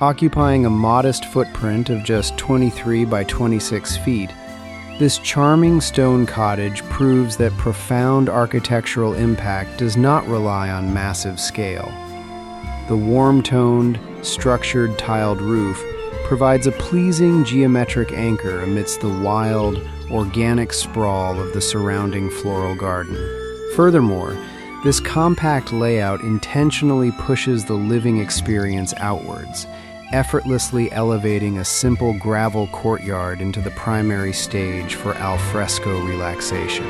Occupying a modest footprint of just 23 by 26 feet, this charming stone cottage proves that profound architectural impact does not rely on massive scale. The warm-toned, structured tiled roof provides a pleasing geometric anchor amidst the wild, organic sprawl of the surrounding floral garden. Furthermore, this compact layout intentionally pushes the living experience outwards, effortlessly elevating a simple gravel courtyard into the primary stage for al fresco relaxation.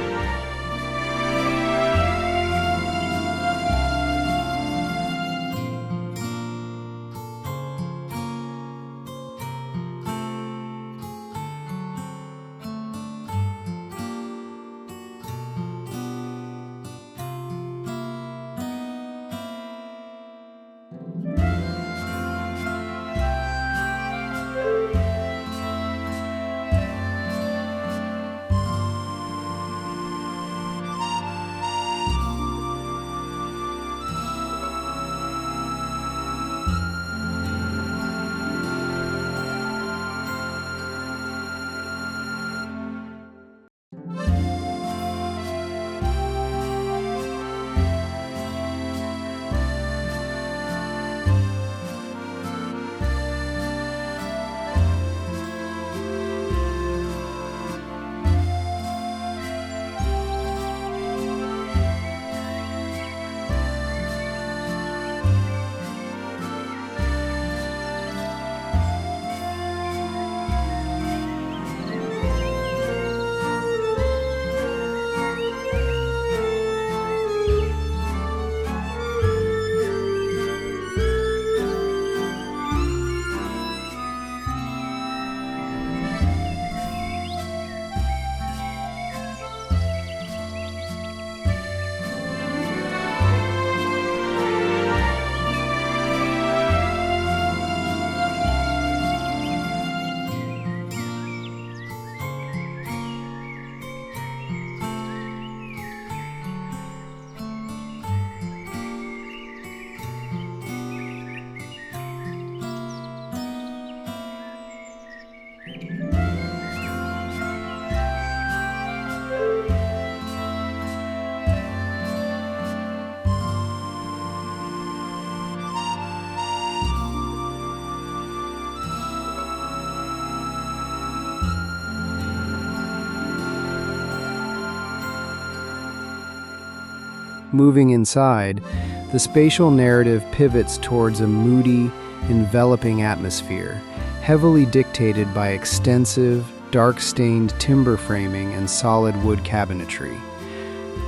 Moving inside, the spatial narrative pivots towards a moody, enveloping atmosphere, heavily dictated by extensive, dark-stained timber framing and solid wood cabinetry.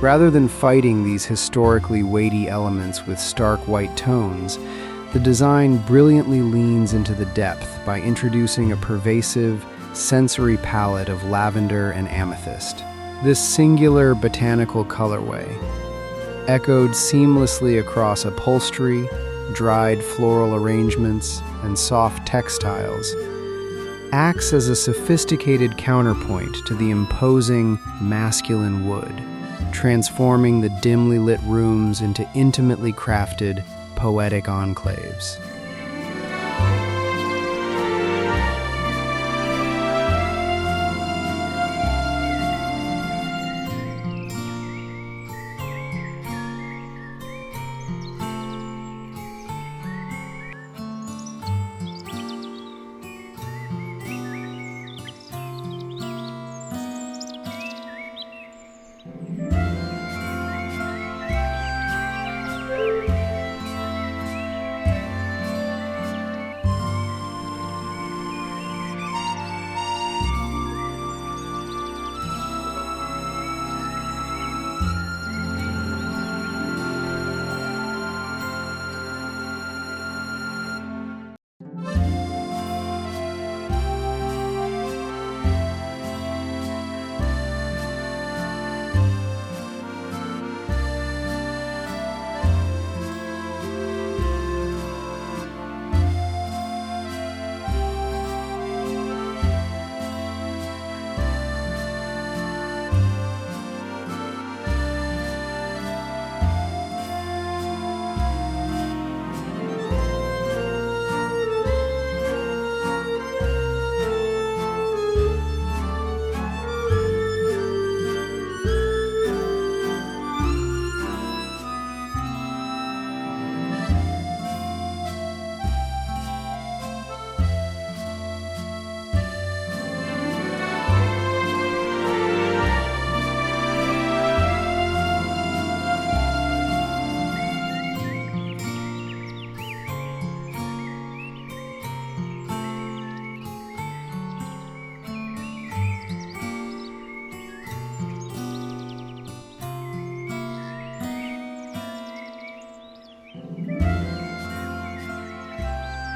Rather than fighting these historically weighty elements with stark white tones, the design brilliantly leans into the depth by introducing a pervasive, sensory palette of lavender and amethyst. This singular botanical colorway, echoed seamlessly across upholstery, dried floral arrangements, and soft textiles, acts as a sophisticated counterpoint to the imposing, masculine wood, transforming the dimly lit rooms into intimately crafted, poetic enclaves.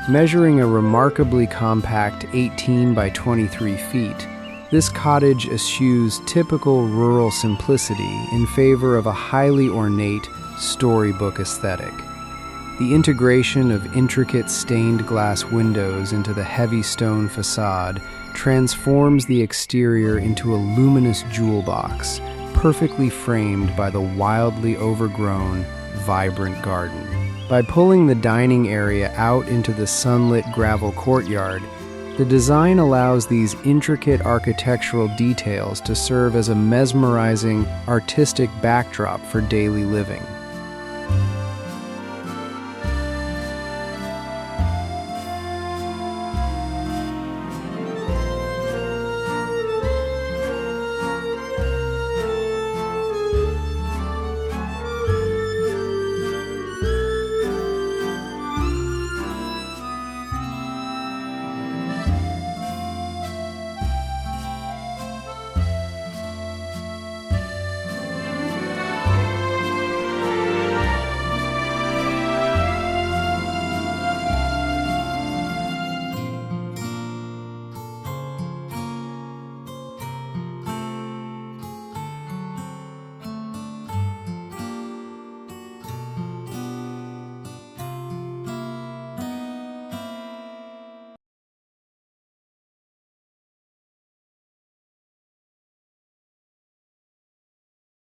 Measuring a remarkably compact 18 by 23 feet, this cottage eschews typical rural simplicity in favor of a highly ornate storybook aesthetic. The integration of intricate stained glass windows into the heavy stone facade transforms the exterior into a luminous jewel box, perfectly framed by the wildly overgrown, vibrant garden. By pulling the dining area out into the sunlit gravel courtyard, the design allows these intricate architectural details to serve as a mesmerizing, artistic backdrop for daily living.